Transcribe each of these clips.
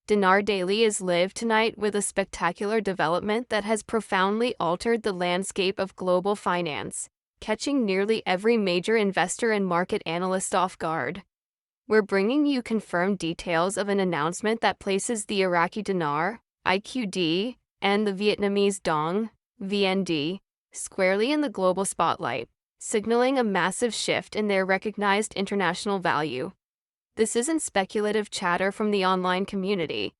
Dinar Daily is live tonight with a spectacular development that has profoundly altered the landscape of global finance, catching nearly every major investor and market analyst off guard. We're bringing you confirmed details of an announcement that places the Iraqi dinar, IQD, and the Vietnamese dong, VND, squarely in the global spotlight, signaling a massive shift in their recognized international value. This isn't speculative chatter from the online community.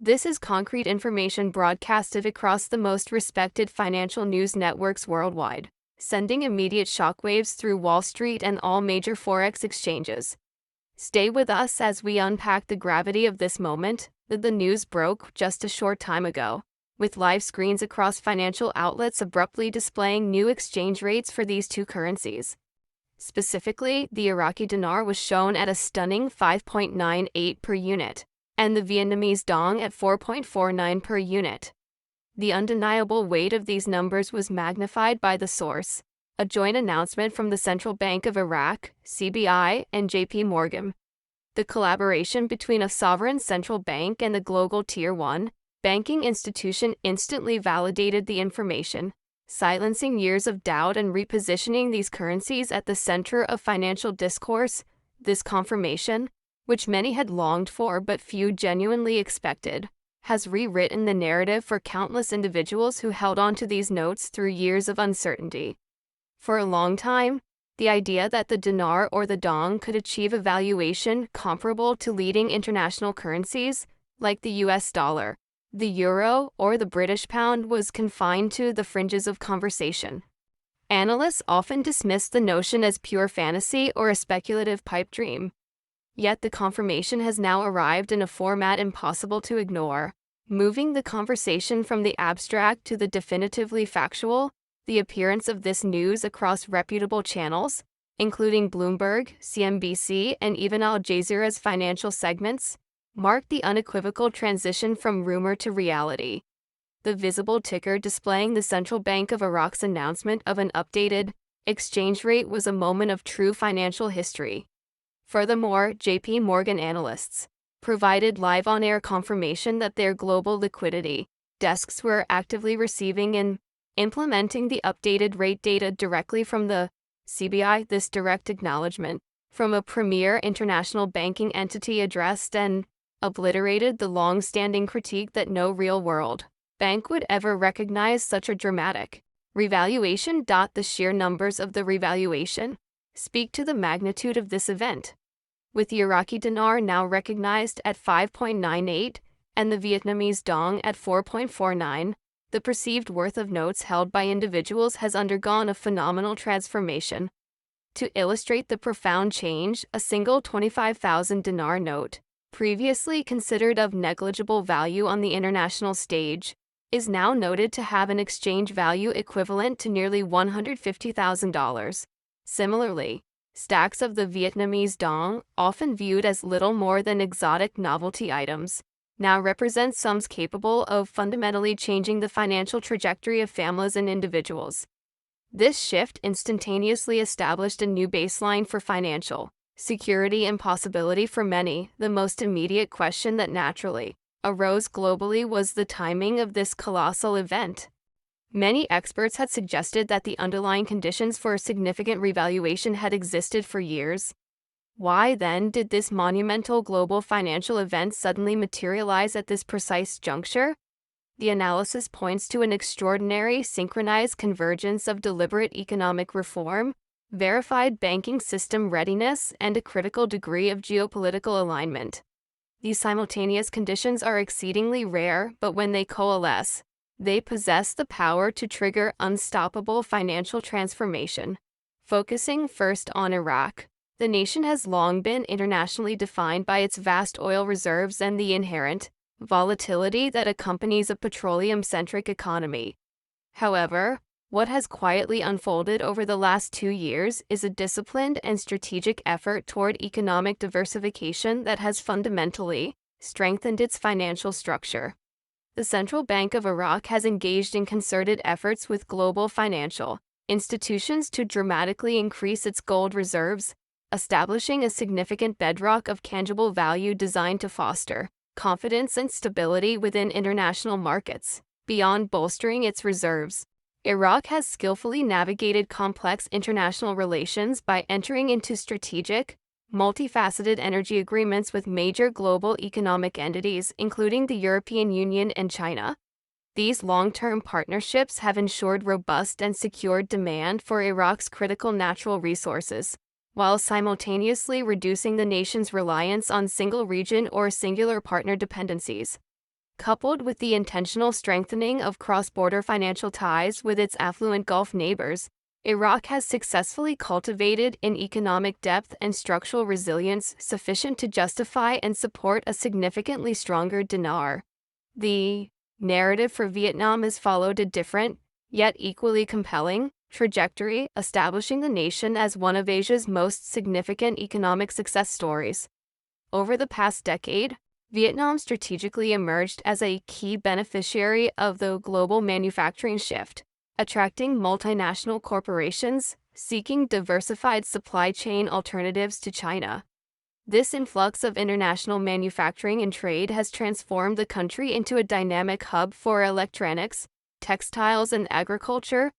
This is concrete information broadcasted across the most respected financial news networks worldwide, sending immediate shockwaves through Wall Street and all major forex exchanges. Stay with us as we unpack the gravity of this moment. The news broke just a short time ago, with live screens across financial outlets abruptly displaying new exchange rates for these two currencies. Specifically, the Iraqi dinar was shown at a stunning 5.98 per unit, and the Vietnamese dong at 4.49 per unit. The undeniable weight of these numbers was magnified by the source, a joint announcement from the Central Bank of Iraq, CBI, and JP Morgan. The collaboration between a sovereign central bank and the global Tier 1 banking institution instantly validated the information, silencing years of doubt and repositioning these currencies at the center of financial discourse. This confirmation, which many had longed for but few genuinely expected, has rewritten the narrative for countless individuals who held on to these notes through years of uncertainty. For a long time, the idea that the dinar or the dong could achieve a valuation comparable to leading international currencies, like the US dollar, the euro, or the British pound, was confined to the fringes of conversation. Analysts often dismissed the notion as pure fantasy or a speculative pipe dream. Yet the confirmation has now arrived in a format impossible to ignore, moving the conversation from the abstract to the definitively factual. The appearance of this news across reputable channels, including Bloomberg, CNBC, and even Al Jazeera's financial segments, marked the unequivocal transition from rumor to reality. The visible ticker displaying the Central Bank of Iraq's announcement of an updated exchange rate was a moment of true financial history. Furthermore, JP Morgan analysts provided live on-air confirmation that their global liquidity desks were actively receiving and implementing the updated rate data directly from the CBI. This direct acknowledgement from a premier international banking entity addressed and obliterated the long-standing critique that no real-world bank would ever recognize such a dramatic revaluation. The sheer numbers of the revaluation speak to the magnitude of this event. With the Iraqi dinar now recognized at 5.98 and the Vietnamese dong at 4.49, the perceived worth of notes held by individuals has undergone a phenomenal transformation. To illustrate the profound change, a single 25,000 dinar note, previously considered of negligible value on the international stage, is now noted to have an exchange value equivalent to nearly $150,000. Similarly, stacks of the Vietnamese dong, often viewed as little more than exotic novelty items, now represent sums capable of fundamentally changing the financial trajectory of families and individuals. This shift instantaneously established a new baseline for financial security and possibility for many. The most immediate question that naturally arose globally was the timing of this colossal event. Many experts had suggested that the underlying conditions for a significant revaluation had existed for years. Why then did this monumental global financial event suddenly materialize at this precise juncture? The analysis points to an extraordinary synchronized convergence of deliberate economic reform, verified banking system readiness, and a critical degree of geopolitical alignment. These simultaneous conditions are exceedingly rare, but when they coalesce, they possess the power to trigger unstoppable financial transformation. Focusing first on Iraq, the nation has long been internationally defined by its vast oil reserves and the inherent volatility that accompanies a petroleum-centric economy. However, what has quietly unfolded over the last 2 years is a disciplined and strategic effort toward economic diversification that has fundamentally strengthened its financial structure. The Central Bank of Iraq has engaged in concerted efforts with global financial institutions to dramatically increase its gold reserves, establishing a significant bedrock of tangible value designed to foster confidence and stability within international markets. Beyond bolstering its reserves, Iraq has skillfully navigated complex international relations by entering into strategic, multifaceted energy agreements with major global economic entities, including the European Union and China. These long-term partnerships have ensured robust and secured demand for Iraq's critical natural resources, while simultaneously reducing the nation's reliance on single region or singular partner dependencies. Coupled with the intentional strengthening of cross-border financial ties with its affluent Gulf neighbors, Iraq has successfully cultivated an economic depth and structural resilience sufficient to justify and support a significantly stronger dinar. The narrative for Vietnam has followed a different, yet equally compelling, trajectory, establishing the nation as one of Asia's most significant economic success stories. Over the past decade, Vietnam strategically emerged as a key beneficiary of the global manufacturing shift, attracting multinational corporations seeking diversified supply chain alternatives to China. This influx of international manufacturing and trade has transformed the country into a dynamic hub for electronics, textiles, and agriculture.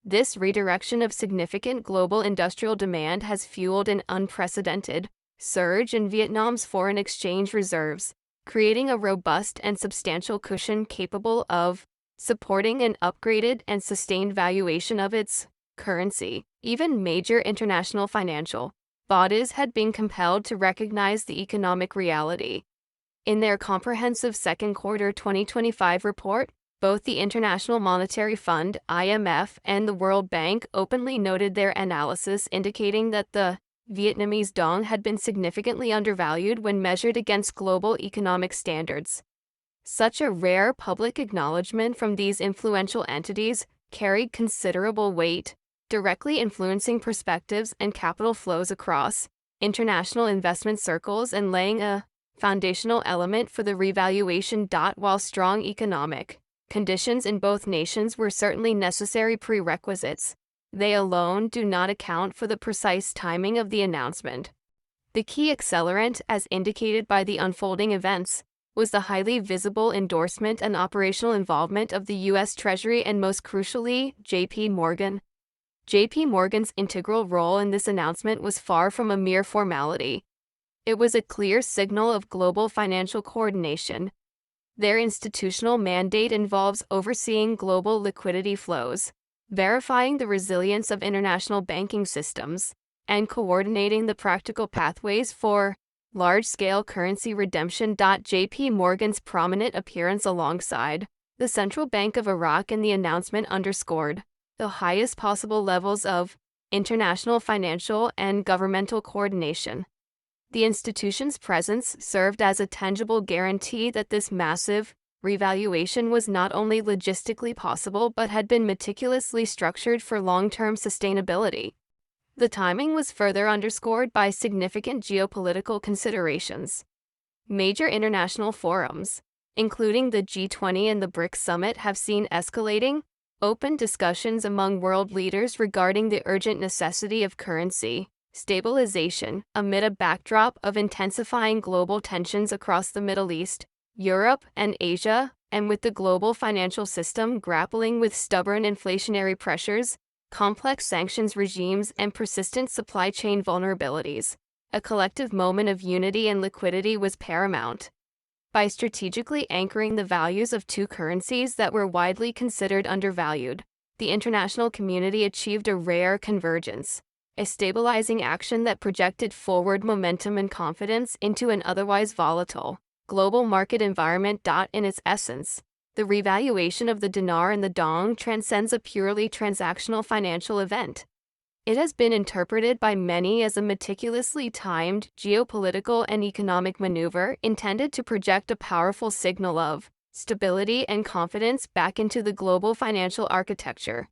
This redirection of significant global industrial demand has fueled an unprecedented surge in Vietnam's foreign exchange reserves, creating a robust and substantial cushion capable of supporting an upgraded and sustained valuation of its currency. Even major international financial bodies had been compelled to recognize the economic reality. In their comprehensive second quarter 2025 report, both the International Monetary Fund (IMF) and the World Bank openly noted their analysis, indicating that the Vietnamese dong had been significantly undervalued when measured against global economic standards. Such a rare public acknowledgement from these influential entities carried considerable weight, directly influencing perspectives and capital flows across international investment circles and laying a foundational element for the revaluation. While strong economic conditions in both nations were certainly necessary prerequisites, they alone do not account for the precise timing of the announcement. The key accelerant, as indicated by the unfolding events, was the highly visible endorsement and operational involvement of the U.S. Treasury and, most crucially, J.P. Morgan. J.P. Morgan's integral role in this announcement was far from a mere formality. It was a clear signal of global financial coordination. Their institutional mandate involves overseeing global liquidity flows, verifying the resilience of international banking systems, and coordinating the practical pathways for large-scale currency redemption. J.P. Morgan's prominent appearance alongside the Central Bank of Iraq in the announcement underscored the highest possible levels of international financial and governmental coordination. The institution's presence served as a tangible guarantee that this massive revaluation was not only logistically possible but had been meticulously structured for long-term sustainability. The timing was further underscored by significant geopolitical considerations. Major international forums, including the G20 and the BRICS summit, have seen escalating, open discussions among world leaders regarding the urgent necessity of currency stabilization amid a backdrop of intensifying global tensions across the Middle East, Europe, and Asia, and with the global financial system grappling with stubborn inflationary pressures, complex sanctions regimes, and persistent supply chain vulnerabilities. A collective moment of unity and liquidity was paramount. By strategically anchoring the values of two currencies that were widely considered undervalued, the international community achieved a rare convergence, a stabilizing action that projected forward momentum and confidence into an otherwise volatile global market environment. In its essence, the revaluation of the dinar and the dong transcends a purely transactional financial event. It has been interpreted by many as a meticulously timed geopolitical and economic maneuver intended to project a powerful signal of stability and confidence back into the global financial architecture.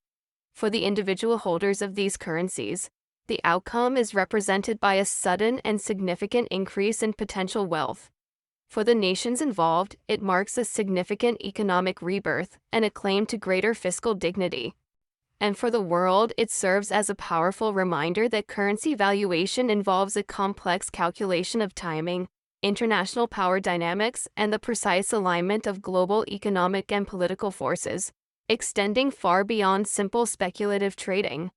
For the individual holders of these currencies, the outcome is represented by a sudden and significant increase in potential wealth. For the nations involved, it marks a significant economic rebirth and a claim to greater fiscal dignity. And for the world, it serves as a powerful reminder that currency valuation involves a complex calculation of timing, international power dynamics, and the precise alignment of global economic and political forces, extending far beyond simple speculative trading.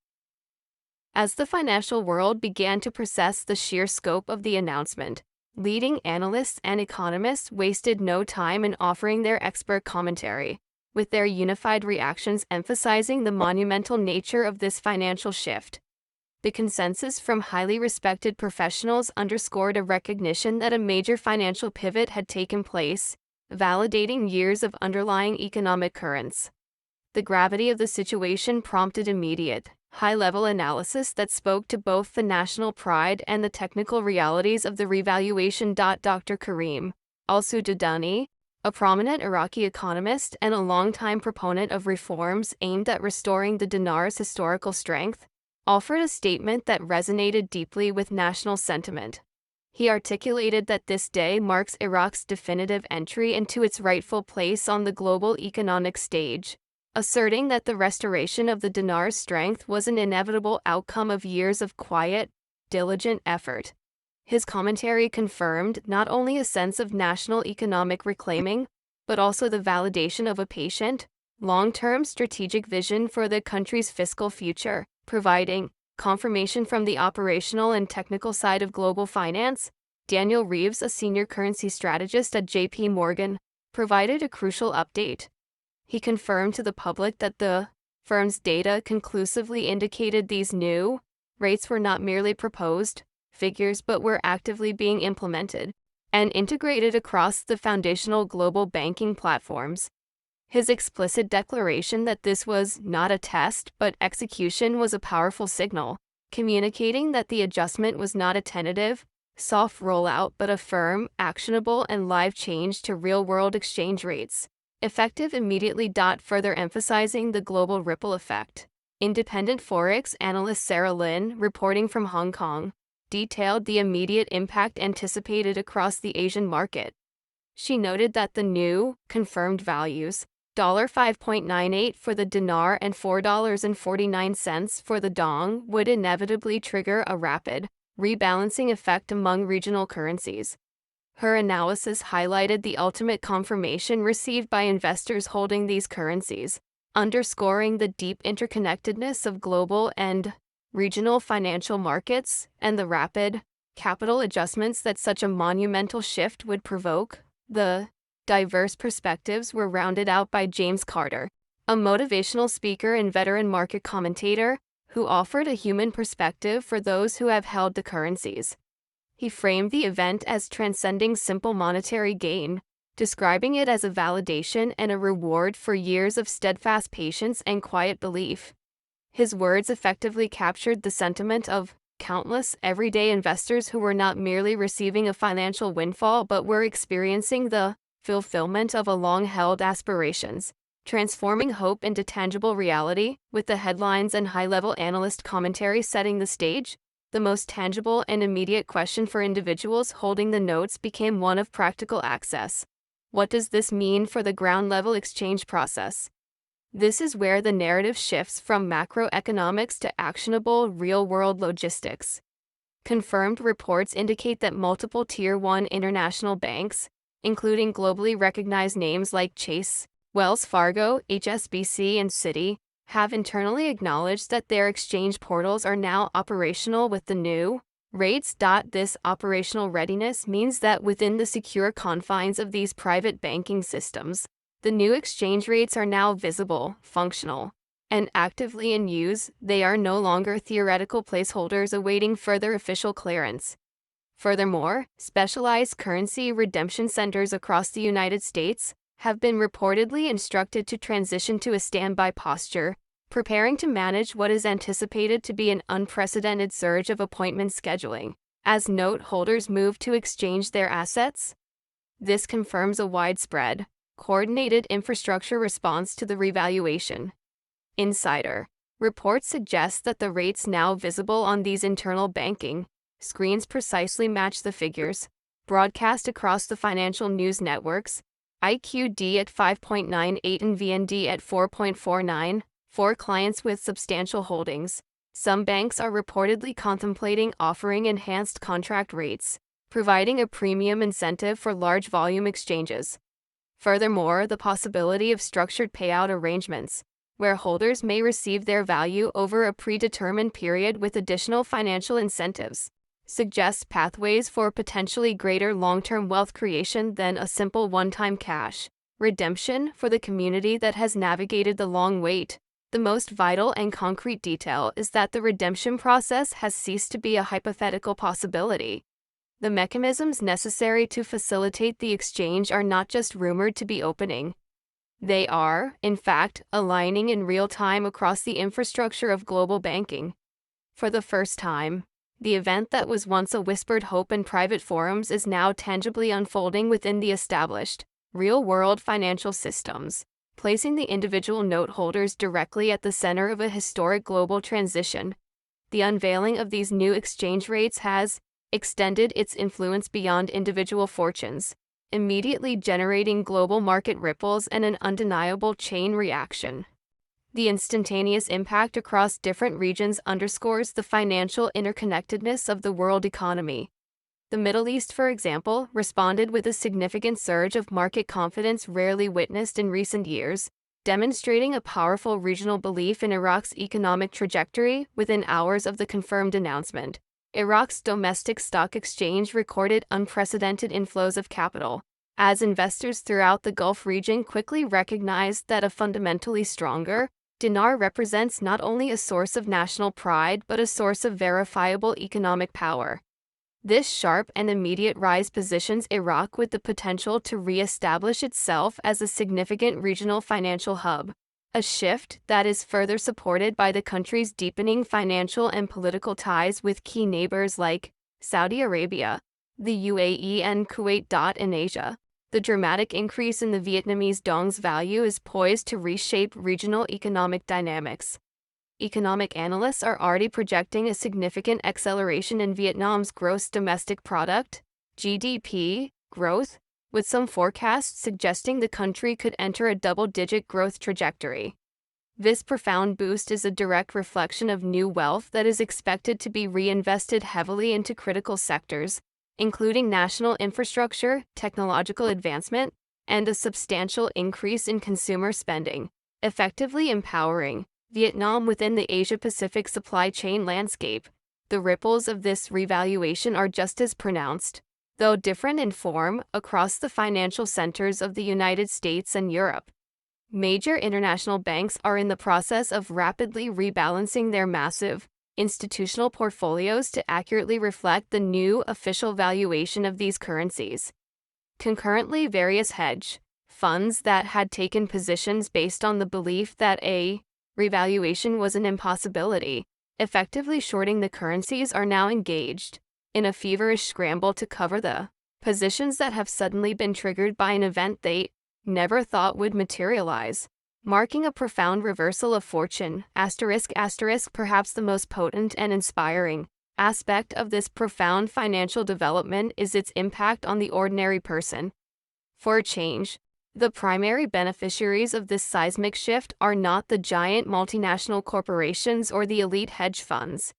As the financial world began to process the sheer scope of the announcement, leading analysts and economists wasted no time in offering their expert commentary, with their unified reactions emphasizing the monumental nature of this financial shift. The consensus from highly respected professionals underscored a recognition that a major financial pivot had taken place, validating years of underlying economic currents. The gravity of the situation prompted immediate, high-level analysis that spoke to both the national pride and the technical realities of the revaluation. Dr. Karim al-Sudani, a prominent Iraqi economist and a longtime proponent of reforms aimed at restoring the dinar's historical strength, offered a statement that resonated deeply with national sentiment. He articulated that this day marks Iraq's definitive entry into its rightful place on the global economic stage, asserting that the restoration of the dinar's strength was an inevitable outcome of years of quiet, diligent effort. His commentary confirmed not only a sense of national economic reclaiming, but also the validation of a patient, long-term strategic vision for the country's fiscal future, providing confirmation from the operational and technical side of global finance. Daniel Reeves, a senior currency strategist at J.P. Morgan, provided a crucial update. He confirmed to the public that the firm's data conclusively indicated these new rates were not merely proposed figures but were actively being implemented and integrated across the foundational global banking platforms. His explicit declaration that this was not a test but execution was a powerful signal, communicating that the adjustment was not a tentative, soft rollout but a firm, actionable, and live change to real-world exchange rates, effective immediately. Further emphasizing the global ripple effect. Independent Forex analyst Sarah Lin, reporting from Hong Kong, detailed the immediate impact anticipated across the Asian market. She noted that the new, confirmed values, $5.98 for the dinar and $4.49 for the dong, would inevitably trigger a rapid, rebalancing effect among regional currencies. Her analysis highlighted the ultimate confirmation received by investors holding these currencies, underscoring the deep interconnectedness of global and regional financial markets and the rapid capital adjustments that such a monumental shift would provoke. The diverse perspectives were rounded out by James Carter, a motivational speaker and veteran market commentator, who offered a human perspective for those who have held the currencies. He framed the event as transcending simple monetary gain, describing it as a validation and a reward for years of steadfast patience and quiet belief. His words effectively captured the sentiment of countless everyday investors who were not merely receiving a financial windfall but were experiencing the fulfillment of a long-held aspirations, transforming hope into tangible reality. With the headlines and high-level analyst commentary setting the stage, the most tangible and immediate question for individuals holding the notes became one of practical access. What does this mean for the ground-level exchange process? This is where the narrative shifts from macroeconomics to actionable, real-world logistics. Confirmed reports indicate that multiple Tier 1 international banks, including globally recognized names like Chase, Wells Fargo, HSBC, and Citi, have internally acknowledged that their exchange portals are now operational with the new rates. This operational readiness means that within the secure confines of these private banking systems, the new exchange rates are now visible, functional, and actively in use. They are no longer theoretical placeholders awaiting further official clearance. Furthermore, specialized currency redemption centers across the United States have been reportedly instructed to transition to a standby posture, preparing to manage what is anticipated to be an unprecedented surge of appointment scheduling, as note holders move to exchange their assets. This confirms a widespread, coordinated infrastructure response to the revaluation. Insider reports suggest that the rates now visible on these internal banking screens precisely match the figures broadcast across the financial news networks, IQD at 5.98 and VND at 4.49, for clients with substantial holdings. Some banks are reportedly contemplating offering enhanced contract rates, providing a premium incentive for large volume exchanges. Furthermore, the possibility of structured payout arrangements, where holders may receive their value over a predetermined period with additional financial incentives, suggests pathways for potentially greater long-term wealth creation than a simple one-time cash redemption for the community that has navigated the long wait. The most vital and concrete detail is that the redemption process has ceased to be a hypothetical possibility. The mechanisms necessary to facilitate the exchange are not just rumored to be opening. They are, in fact, aligning in real time across the infrastructure of global banking. For the first time, the event that was once a whispered hope in private forums is now tangibly unfolding within the established, real-world financial systems, placing the individual note holders directly at the center of a historic global transition. The unveiling of these new exchange rates has extended its influence beyond individual fortunes, immediately generating global market ripples and an undeniable chain reaction. The instantaneous impact across different regions underscores the financial interconnectedness of the world economy. The Middle East, for example, responded with a significant surge of market confidence rarely witnessed in recent years, demonstrating a powerful regional belief in Iraq's economic trajectory within hours of the confirmed announcement. Iraq's domestic stock exchange recorded unprecedented inflows of capital, as investors throughout the Gulf region quickly recognized that a fundamentally stronger dinar represents not only a source of national pride but a source of verifiable economic power. This sharp and immediate rise positions Iraq with the potential to re-establish itself as a significant regional financial hub, a shift that is further supported by the country's deepening financial and political ties with key neighbors like Saudi Arabia, the UAE, and Kuwait. In Asia, the dramatic increase in the Vietnamese dong's value is poised to reshape regional economic dynamics. Economic analysts are already projecting a significant acceleration in Vietnam's gross domestic product (GDP) growth, with some forecasts suggesting the country could enter a double-digit growth trajectory. This profound boost is a direct reflection of new wealth that is expected to be reinvested heavily into critical sectors, including national infrastructure, technological advancement, and a substantial increase in consumer spending, effectively empowering Vietnam within the Asia-Pacific supply chain landscape. The ripples of this revaluation are just as pronounced, though different in form, across the financial centers of the United States and Europe. Major international banks are in the process of rapidly rebalancing their massive institutional portfolios to accurately reflect the new official valuation of these currencies. Concurrently, various hedge funds that had taken positions based on the belief that a revaluation was an impossibility, effectively shorting the currencies, are now engaged in a feverish scramble to cover the positions that have suddenly been triggered by an event they never thought would materialize, marking a profound reversal of fortune. Perhaps the most potent and inspiring aspect of this profound financial development is its impact on the ordinary person. For a change, the primary beneficiaries of this seismic shift are not the giant multinational corporations or the elite hedge funds.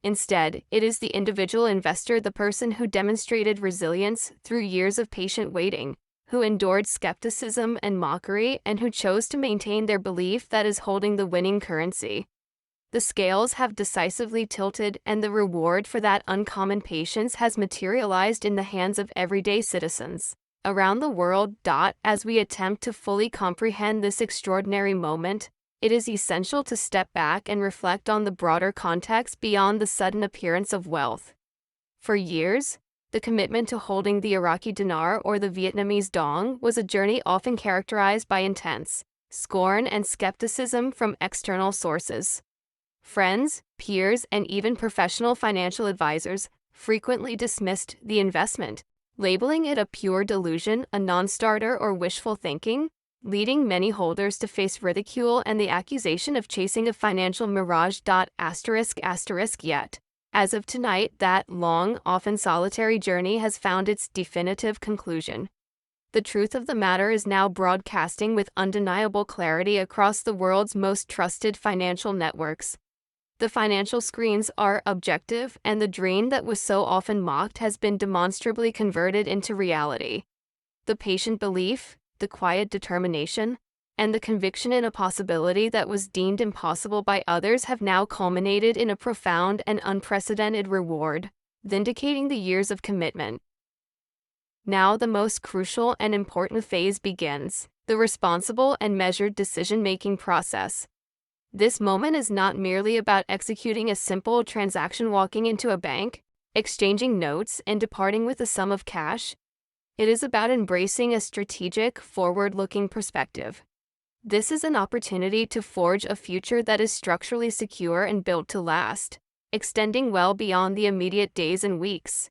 Instead, it is the individual investor, the person who demonstrated resilience through years of patient waiting, who endured skepticism and mockery, and who chose to maintain their belief that is holding the winning currency. The scales have decisively tilted, and the reward for that uncommon patience has materialized in the hands of everyday citizens around the world. As we attempt to fully comprehend this extraordinary moment, it is essential to step back and reflect on the broader context beyond the sudden appearance of wealth. For years, the commitment to holding the Iraqi dinar or the Vietnamese dong was a journey often characterized by intense scorn and skepticism from external sources. Friends, peers, and even professional financial advisors frequently dismissed the investment, labeling it a pure delusion, a non-starter, or wishful thinking, leading many holders to face ridicule and the accusation of chasing a financial mirage. Yet, as of tonight, that long, often solitary journey has found its definitive conclusion. The truth of the matter is now broadcasting with undeniable clarity across the world's most trusted financial networks. The financial screens are objective, and the dream that was so often mocked has been demonstrably converted into reality. The patient belief, the quiet determination, and the conviction in a possibility that was deemed impossible by others have now culminated in a profound and unprecedented reward, vindicating the years of commitment. Now the most crucial and important phase begins, the responsible and measured decision-making process. This moment is not merely about executing a simple transaction, walking into a bank, exchanging notes, and departing with a sum of cash. It is about embracing a strategic, forward-looking perspective. This is an opportunity to forge a future that is structurally secure and built to last, extending well beyond the immediate days and weeks.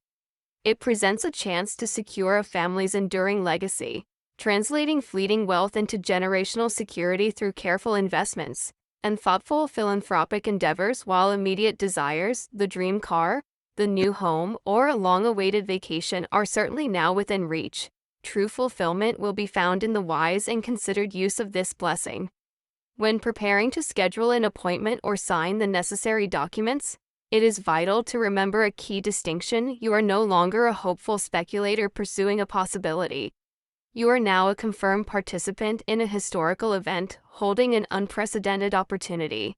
It presents a chance to secure a family's enduring legacy, translating fleeting wealth into generational security through careful investments and thoughtful philanthropic endeavors, while immediate desires, the dream car, the new home, or a long-awaited vacation, are certainly now within reach. True fulfillment will be found in the wise and considered use of this blessing. When preparing to schedule an appointment or sign the necessary documents, it is vital to remember a key distinction. You are no longer a hopeful speculator pursuing a possibility. You are now a confirmed participant in a historical event, holding an unprecedented opportunity.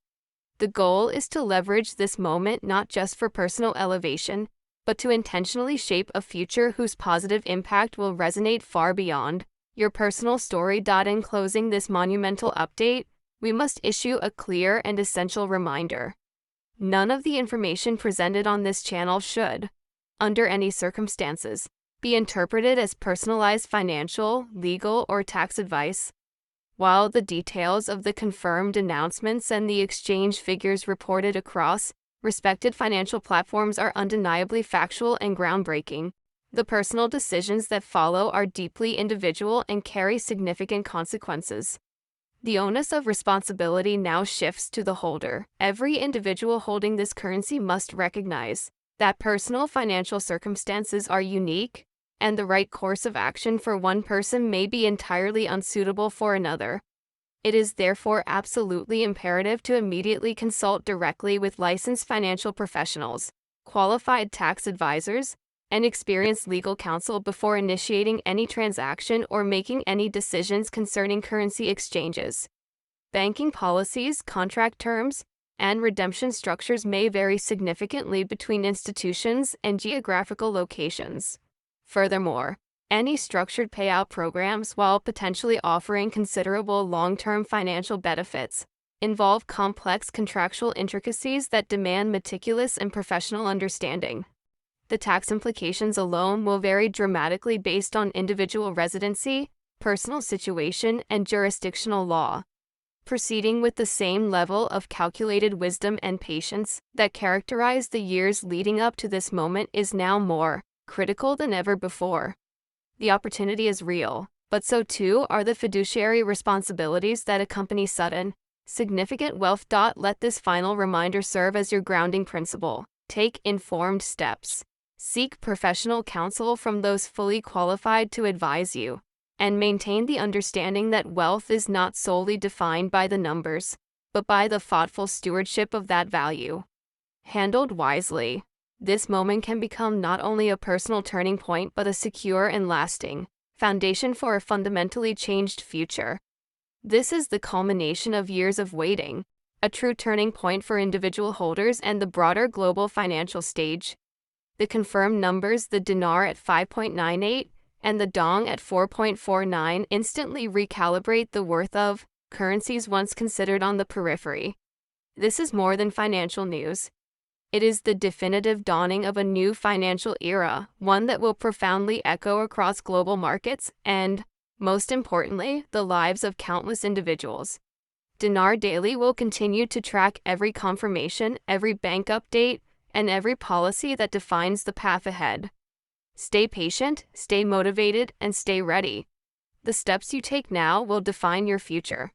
The goal is to leverage this moment not just for personal elevation, but to intentionally shape a future whose positive impact will resonate far beyond your personal story. In closing this monumental update, we must issue a clear and essential reminder. None of the information presented on this channel should, under any circumstances, be interpreted as personalized financial, legal, or tax advice. While the details of the confirmed announcements and the exchange figures reported across respected financial platforms are undeniably factual and groundbreaking, the personal decisions that follow are deeply individual and carry significant consequences. The onus of responsibility now shifts to the holder. Every individual holding this currency must recognize that personal financial circumstances are unique, and the right course of action for one person may be entirely unsuitable for another. It is therefore absolutely imperative to immediately consult directly with licensed financial professionals, qualified tax advisors, and experienced legal counsel before initiating any transaction or making any decisions concerning currency exchanges. Banking policies, contract terms, and redemption structures may vary significantly between institutions and geographical locations. Furthermore, any structured payout programs, while potentially offering considerable long-term financial benefits, involve complex contractual intricacies that demand meticulous and professional understanding. The tax implications alone will vary dramatically based on individual residency, personal situation, and jurisdictional law. Proceeding with the same level of calculated wisdom and patience that characterized the years leading up to this moment is now more critical than ever before. The opportunity is real, but so too are the fiduciary responsibilities that accompany sudden, significant wealth. Let this final reminder serve as your grounding principle. Take informed steps. Seek professional counsel from those fully qualified to advise you, and maintain the understanding that wealth is not solely defined by the numbers, but by the thoughtful stewardship of that value. Handled wisely, this moment can become not only a personal turning point but a secure and lasting foundation for a fundamentally changed future. This is the culmination of years of waiting, a true turning point for individual holders and the broader global financial stage. The confirmed numbers, the dinar at 5.98 and the dong at 4.49, instantly recalibrate the worth of currencies once considered on the periphery. This is more than financial news. It is the definitive dawning of a new financial era, one that will profoundly echo across global markets and, most importantly, the lives of countless individuals. Dinar Daily will continue to track every confirmation, every bank update, and every policy that defines the path ahead. Stay patient, stay motivated, and stay ready. The steps you take now will define your future.